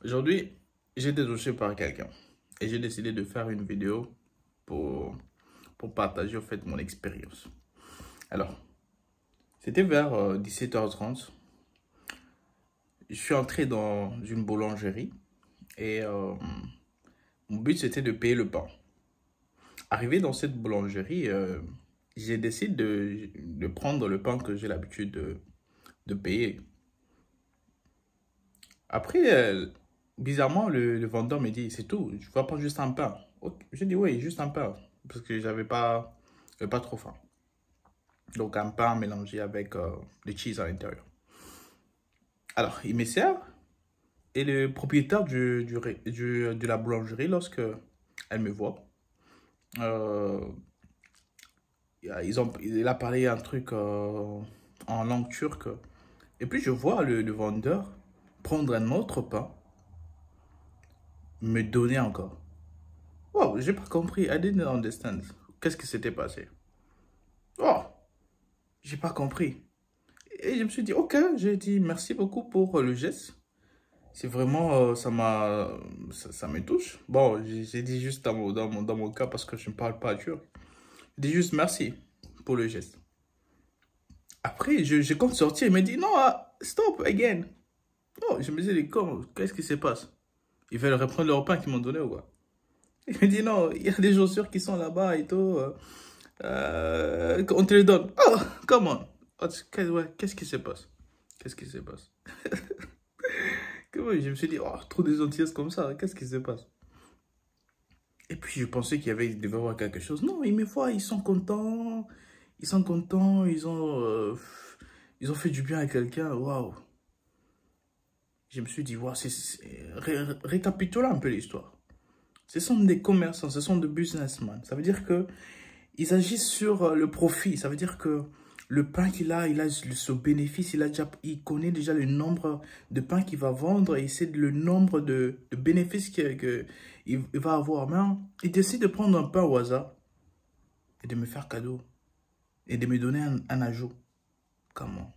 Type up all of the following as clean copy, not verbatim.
Aujourd'hui, j'ai été touché par quelqu'un et j'ai décidé de faire une vidéo pour, pour partager en fait mon expérience. Alors, c'était vers 17h30. Je suis entré dans une boulangerie et mon but c'était de payer le pain. Arrivé dans cette boulangerie, j'ai décidé de prendre le pain que j'ai l'habitude de payer. Après, bizarrement, le vendeur me dit, c'est tout, je vais prendre juste un pain. Ok, j'ai dit, oui, juste un pain, parce que j'avais pas trop faim. Donc, un pain mélangé avec du cheese à l'intérieur. Alors, il me sert, et le propriétaire de la boulangerie, lorsque elle me voit, euh, il a parlé un truc en langue turque. Et puis, je vois le vendeur prendre un autre pain, me donner encore. Wow, j'ai pas compris. I didn't understand. Qu'est-ce qui s'était passé? Oh, j'ai pas compris. Et je me suis dit, ok, j'ai dit merci beaucoup pour le geste. C'est vraiment, ça me touche. Bon, j'ai dit juste dans mon cas parce que je ne parle pas turc. J'ai dit juste merci pour le geste. Après, je compte sortir. Il m'a dit, non, stop again. Oh, je me disais, qu'est-ce qui se passe? Ils veulent reprendre leur pain qu'ils m'ont donné ou quoi? Il me dit, non, il y a des chaussures qui sont là-bas et tout. On te les donne. Oh, come on. Oh, ouais, qu'est-ce qui se passe? Qu'est-ce qui se passe? Je me suis dit, oh, trop de gentillesse comme ça. Qu'est-ce qui se passe? Et puis, je pensais il devait y avoir quelque chose. Non, ils me voient, ils sont contents. Ils sont contents. Ils ont fait du bien à quelqu'un. Waouh. Je me suis dit, waouh, récapitulons un peu l'histoire. Ce sont des commerçants, ce sont des businessmen. Ça veut dire que ils agissent sur le profit. Ça veut dire que le pain il a ce bénéfice, il connaît déjà le nombre de pains qu'il va vendre et c'est le nombre de bénéfices qu'il va avoir. Mais il décide de prendre un pain au hasard et de me faire cadeau et de me donner un ajout. Comment?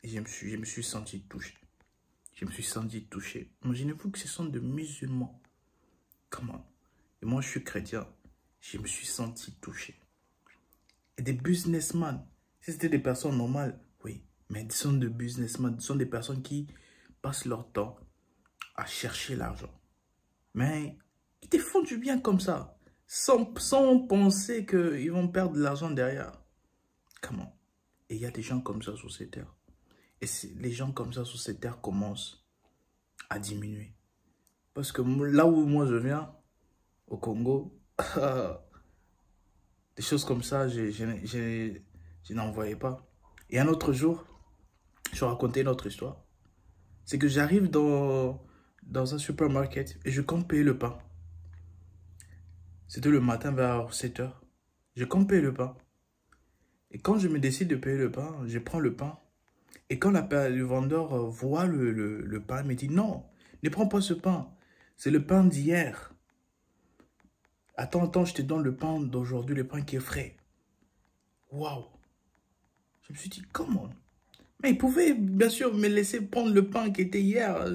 Et je me suis senti touché. Je me suis senti touché. Imaginez-vous que ce sont des musulmans. Comment? Et moi, je suis chrétien. Je me suis senti touché. Et des businessmen. Si c'était des personnes normales, oui. Mais ce sont des businessmen. Ce sont des personnes qui passent leur temps à chercher l'argent. Mais ils te font du bien comme ça. Sans penser qu'ils vont perdre de l'argent derrière. Comment? Et il y a des gens comme ça sur cette terre. Et les gens comme ça sur cette terre commencent à diminuer. Parce que là où moi je viens, au Congo, des choses comme ça, je n'en voyais pas. Et un autre jour, je vais raconter une autre histoire. C'est que j'arrive dans un supermarket et je compte payer le pain. C'était le matin vers 7 heures. Je compte payer le pain. Et quand je me décide de payer le pain, je prends le pain. Et quand le vendeur voit le pain, il me dit non, ne prends pas ce pain. C'est le pain d'hier. Attends, je te donne le pain d'aujourd'hui, le pain qui est frais. Waouh! Je me suis dit, comment? Mais il pouvait bien sûr me laisser prendre le pain qui était hier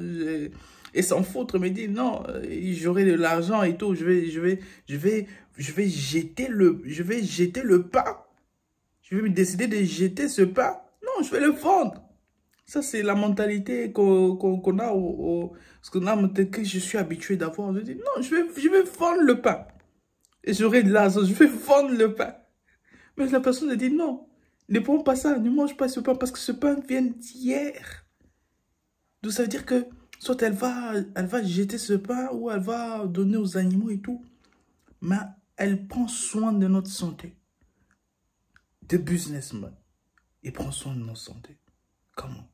et s'en foutre, me dire non, j'aurai de l'argent et tout, je vais jeter le pain. Je vais me décider de jeter ce pain. Non, je vais le vendre. Ça, c'est la mentalité qu'on a, ce qu'on a, que je suis habitué d'avoir. Je dis non, je vais vendre le pain. Et j'aurai de l'argent, je vais vendre le pain. Mais la personne a dit non, ne prends pas ça, ne mange pas ce pain parce que ce pain vient d'hier. Donc ça veut dire que soit elle va jeter ce pain ou elle va donner aux animaux et tout. Mais elle prend soin de notre santé. De businessman. Il prend soin de notre santé. Comment?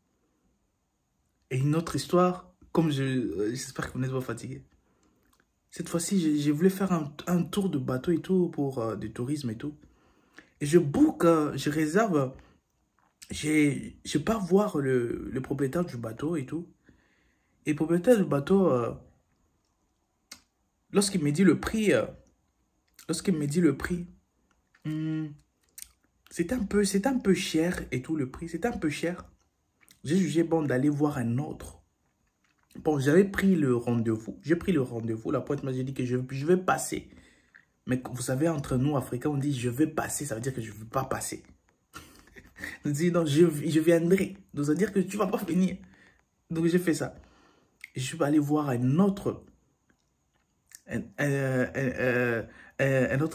Et une autre histoire, comme j'espère que vous n'êtes pas fatigué. Cette fois-ci, j'ai voulu faire un tour de bateau et tout pour du tourisme et tout. Et je book, je réserve, je pars voir le propriétaire du bateau et tout. Et le propriétaire du bateau, lorsqu'il me dit le prix, c'était un peu cher et tout le prix, c'était un peu cher. J'ai jugé bon d'aller voir un autre. Bon, j'avais pris le rendez-vous. J'ai pris le rendez-vous. La pointe m'a dit que je vais passer. Mais vous savez, entre nous, Africains, on dit je vais passer. Ça veut dire que je ne veux pas passer. On dit non, je viendrai. Donc, ça veut dire que tu ne vas pas venir. Donc, j'ai fait ça. Je suis allé voir un autre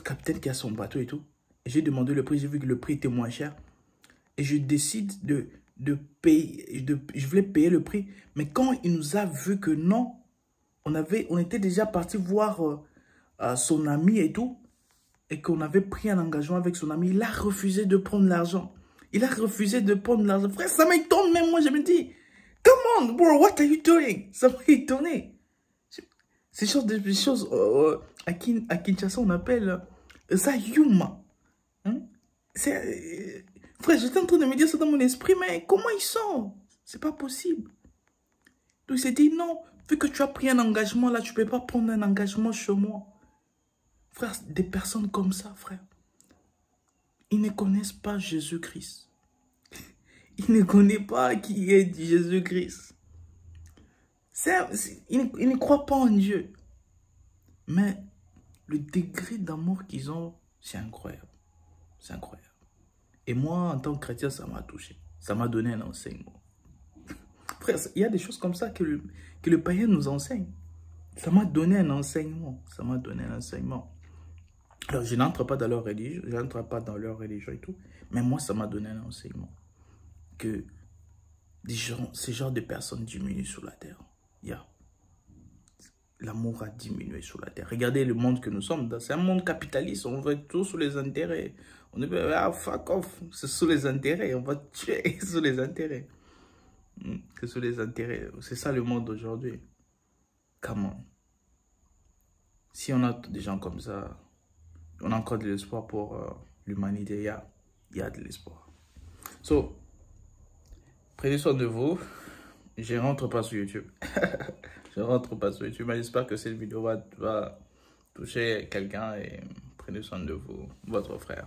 capitaine qui a son bateau et tout. J'ai demandé le prix. J'ai vu que le prix était moins cher. Et je décide de payer. Je voulais payer le prix. Mais quand il nous a vu que non, on était déjà parti voir son ami et tout. Et qu'on avait pris un engagement avec son ami. Il a refusé de prendre l'argent. Il a refusé de prendre l'argent. Frère, ça m'étonne même moi. Je me dis, come on, bro, what are you doing? Ça m'a étonné. Ces choses à Kinshasa, on appelle ça yuma. Hein? Frère, j'étais en train de me dire ça dans mon esprit, mais comment ils sont? C'est pas possible. Donc, il s'est dit, non, vu que tu as pris un engagement là, tu peux pas prendre un engagement chez moi. Frère, des personnes comme ça, frère, ils ne connaissent pas Jésus-Christ. Ils ne connaissent pas qui est Jésus-Christ. Ils ne croient pas en Dieu. Mais le degré d'amour qu'ils ont, c'est incroyable. C'est incroyable. Et moi, en tant que chrétien, ça m'a touché. Ça m'a donné un enseignement. Frère, il y a des choses comme ça que le païen nous enseigne. Ça m'a donné un enseignement. Ça m'a donné un enseignement. Alors, je n'entre pas dans leur religion. Je n'entre pas dans leur religion et tout. Mais moi, ça m'a donné un enseignement. Que ces genres de personnes diminuent sur la terre. L'amour a diminué sur la terre. Regardez le monde que nous sommes. C'est un monde capitaliste. On veut tout sur les intérêts. On veut, fuck off. C'est sous les intérêts. On va tuer sous les intérêts. C'est sous les intérêts. C'est ça le monde d'aujourd'hui. Comment? Si on a des gens comme ça, on a encore de l'espoir pour l'humanité. Il y a de l'espoir. So, prenez soin de vous. Je ne rentre pas sur YouTube. Je ne rentre pas sur YouTube. Mais j'espère que cette vidéo va toucher quelqu'un. Et prenez soin de vous, votre frère.